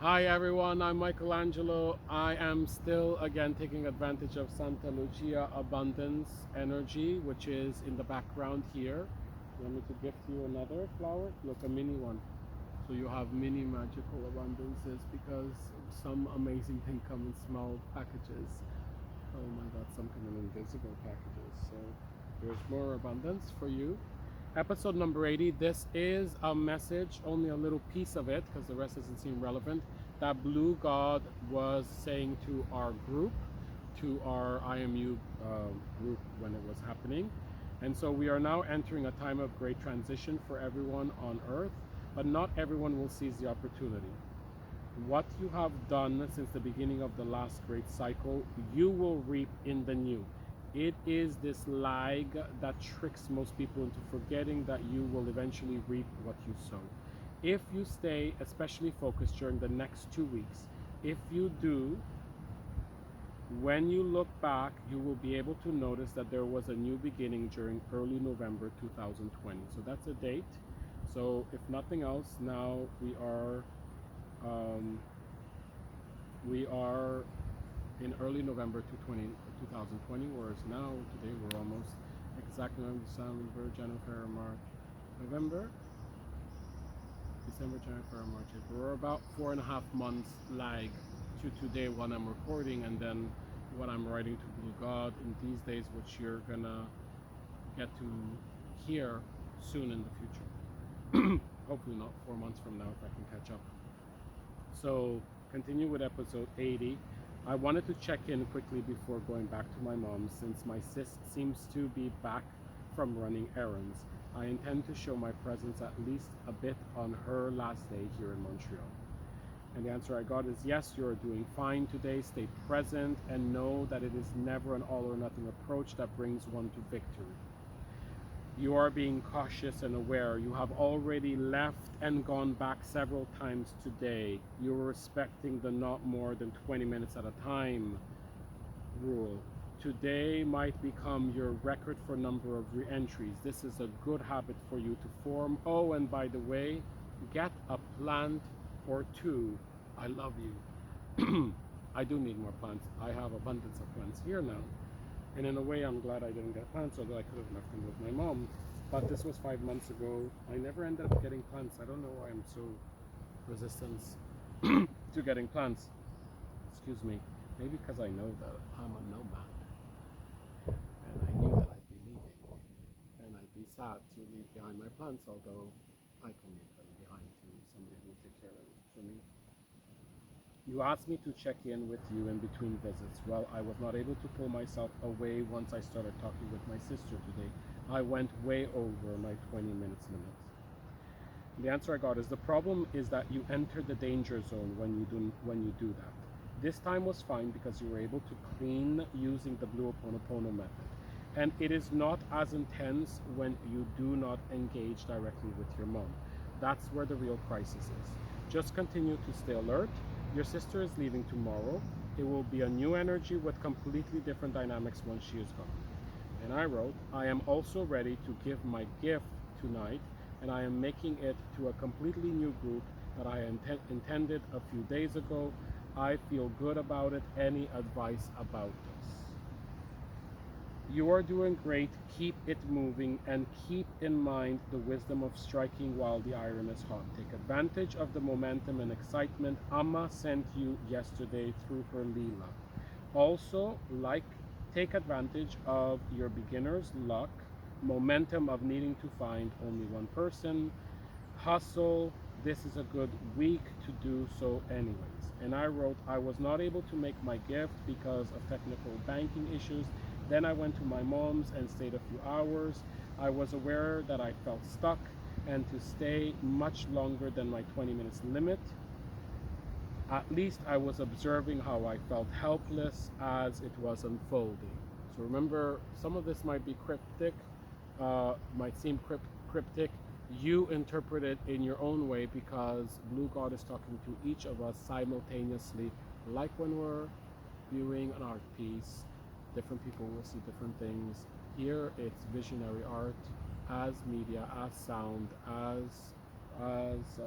Hi everyone, I'm Michelangelo. I am still again taking advantage of Santa Lucia Abundance Energy, which is in the background here. You want me to gift you another flower? Look, a mini one. So you have mini magical abundances because some amazing thing come in small packages. Oh my god, some come in invisible packages. So there's more abundance for you. Episode number 80. This is a message, only a little piece of it because the rest doesn't seem relevant, that BlueGod was saying to our group, to our IMU group when it was happening. And so we are now entering a time of great transition for everyone on earth, but not everyone will seize the opportunity. What you have done since the beginning of the last great cycle, you will reap in the new. It is this lag that tricks most people into forgetting that you will eventually reap what you sow. If you stay especially focused during the next 2 weeks, if you do, when you look back, you will be able to notice that there was a new beginning during early November 2020. So that's a date. So if nothing else, now um, we are in early November 2020, whereas now, today, we're almost exactly on December, January, February, March, November, December, January, February, March, April. We're about 4.5 months lag to today when I'm recording, and then what I'm writing to BlueGod in these days, which you're gonna get to hear soon in the future. Hopefully not 4 months from now if I can catch up. So continue with episode 80. I wanted to check in quickly before going back to my mom since my sis seems to be back from running errands. I intend to show my presence at least a bit on her last day here in Montreal. And the answer I got is yes, you're doing fine today. Stay present and know that it is never an all or nothing approach that brings one to victory. You are being cautious and aware. You have already left and gone back several times today. You're respecting the not more than 20 minutes at a time rule. Today might become your record for number of re-entries. This is a good habit for you to form. Oh, and by the way, get a plant or two. I love you. I do need more plants. I have abundance of plants here now. And in a way, I'm glad I didn't get plants, although I could have left them with my mom. But this was 5 months ago. I never ended up getting plants. I don't know why I'm so resistant to getting plants. Excuse me. Maybe because I know that I'm a nomad. And I knew that I'd be leaving. And I'd be sad to leave behind my plants, although I can leave them behind to somebody who will take care of them for me. You asked me to check in with you in between visits. Well, I was not able to pull myself away once I started talking with my sister today. I went way over my 20 minutes limit. The answer I got is the problem is that you enter the danger zone when you do that. This time was fine because you were able to clean using the Blue Oponopono method. And it is not as intense when you do not engage directly with your mom. That's where the real crisis is. Just continue to stay alert. Your sister is leaving tomorrow. It will be a new energy with completely different dynamics once she is gone. And I wrote, I am also ready to give my gift tonight, and I am making it to a completely new group that I intended a few days ago. I feel good about it. Any advice about this? You are doing great. Keep it moving and keep in mind the wisdom of striking while the iron is hot. Take advantage of the momentum and excitement Amma sent you yesterday through her Leela. Also, take advantage of your beginner's luck, momentum of needing to find only one person, hustle. This is a good week to do so anyways. And I wrote, I was not able to make my gift because of technical banking issues. Then I went to my mom's and stayed a few hours. I was aware that I felt stuck and to stay much longer than my 20 minutes limit. At least I was observing how I felt helpless as it was unfolding. So remember, some of this might be cryptic, might seem cryptic. You interpret it in your own way because BlueGod is talking to each of us simultaneously, like when we're viewing an art piece. Different people will see different things. Here it's visionary art as media, as sound, as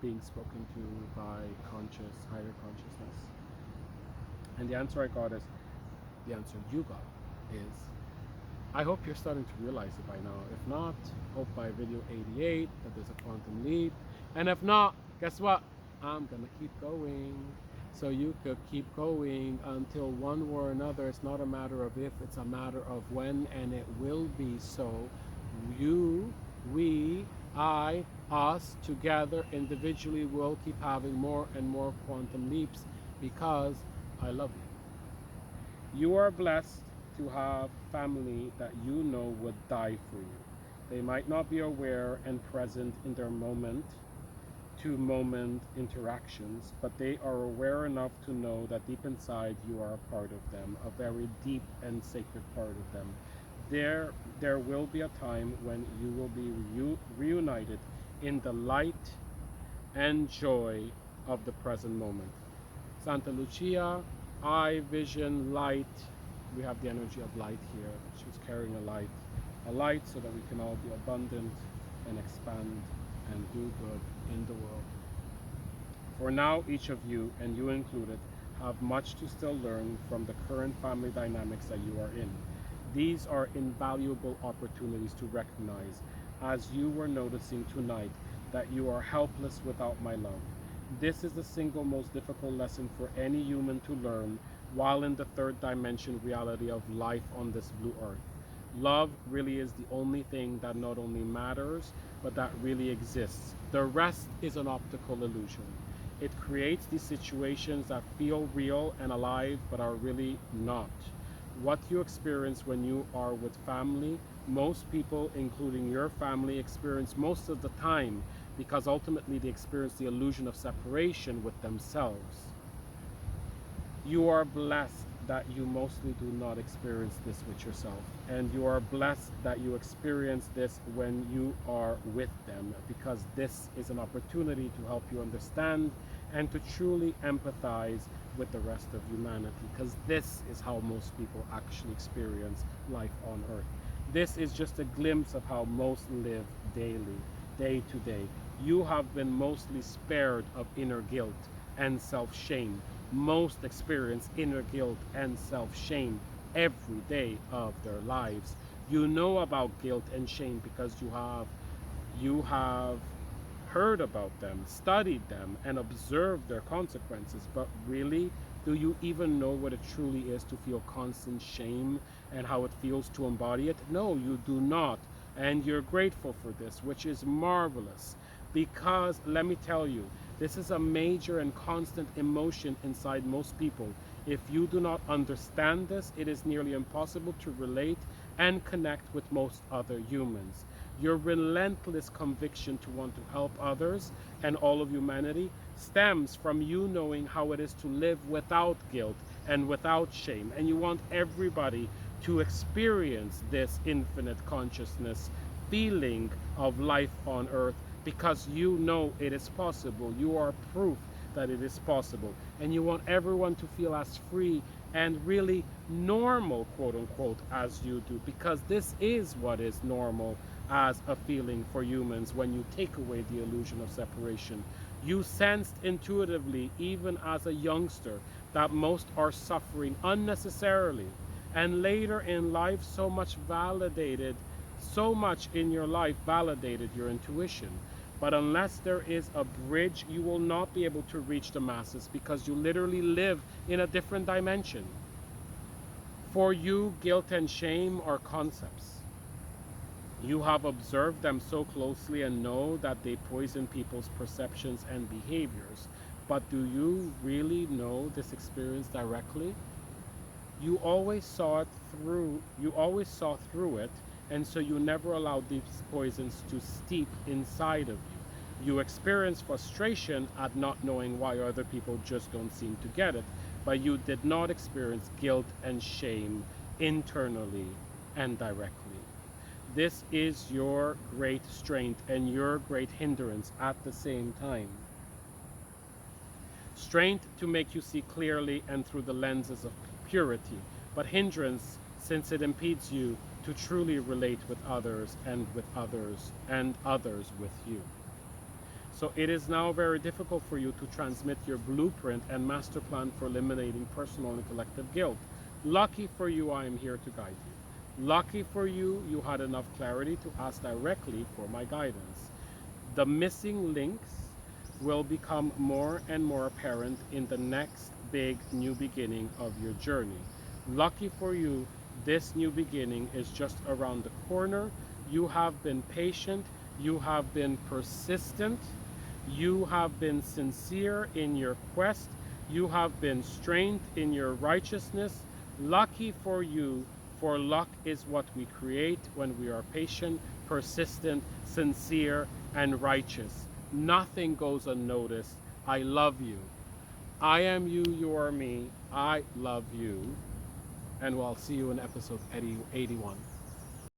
being spoken to by higher consciousness? And the answer I got is, the answer you got is, I hope you're starting to realize it by now. If not, hope by video 88 that there's a quantum leap. And if not, guess what? I'm gonna keep going. So you could keep going until one way or another. It's not a matter of if, it's a matter of when, and it will be so. You, we, I, us, together, individually will keep having more and more quantum leaps because I love you. You are blessed to have family that you know would die for you. They might not be aware and present in their moment to moment interactions, but they are aware enough to know that deep inside you are a part of them, a very deep and sacred part of them. There will be a time when you will be reunited in the light and joy of the present moment. Santa Lucia, eye, vision, light. We have the energy of light here. She's carrying a light so that we can all be abundant and expand and do good in the world. For now, each of you, and you included, have much to still learn from the current family dynamics that you are in. These are invaluable opportunities to recognize, as you were noticing tonight, that you are helpless without my love. This is the single most difficult lesson for any human to learn while in the third dimension reality of life on this blue earth. Love really is the only thing that not only matters, but that really exists. The rest is an optical illusion. It creates these situations that feel real and alive, but are really not. What you experience when you are with family, most people, including your family, experience most of the time because ultimately they experience the illusion of separation with themselves. You are blessed that you mostly do not experience this with yourself, and you are blessed that you experience this when you are with them, because this is an opportunity to help you understand and to truly empathize with the rest of humanity, because this is how most people actually experience life on earth. This is just a glimpse of how most live daily, day to day. You have been mostly spared of inner guilt and self-shame. Most experience inner guilt and self-shame every day of their lives. You know about guilt and shame because you have heard about them, studied them, and observed their consequences. But really, do you even know what it truly is to feel constant shame and how it feels to embody it? No, you do not. And you're grateful for this, which is marvelous. Because let me tell you, this is a major and constant emotion inside most people. If you do not understand this, it is nearly impossible to relate and connect with most other humans. Your relentless conviction to want to help others and all of humanity stems from you knowing how it is to live without guilt and without shame. And you want everybody to experience this infinite consciousness feeling of life on earth, because you know it is possible. You are proof that it is possible. And you want everyone to feel as free and really normal, quote unquote, as you do, because this is what is normal as a feeling for humans when you take away the illusion of separation. You sensed intuitively, even as a youngster, that most are suffering unnecessarily. And later in life, so much in your life validated your intuition. But unless there is a bridge, you will not be able to reach the masses, because you literally live in a different dimension. For you, guilt and shame are concepts. You have observed them so closely and know that they poison people's perceptions and behaviors. But do you really know this experience directly? You always saw through it, and so you never allowed these poisons to steep inside of you. You experience frustration at not knowing why other people just don't seem to get it, but you did not experience guilt and shame internally and directly. This is your great strength and your great hindrance at the same time. Strength to make you see clearly and through the lenses of purity, but hindrance since it impedes you to truly relate with others and with others and others with you. So it is now very difficult for you to transmit your blueprint and master plan for eliminating personal and collective guilt. Lucky for you, I am here to guide you. Lucky for you, you had enough clarity to ask directly for my guidance. The missing links will become more and more apparent in the next big new beginning of your journey. Lucky for you, this new beginning is just around the corner. You have been patient, you have been persistent, you have been sincere in your quest, you have been strained in your righteousness. Lucky for you, for luck is what we create when we are patient, persistent, sincere, and righteous. Nothing goes unnoticed. I love you. I am you, you are me. I love you. And we'll see you in episode 81.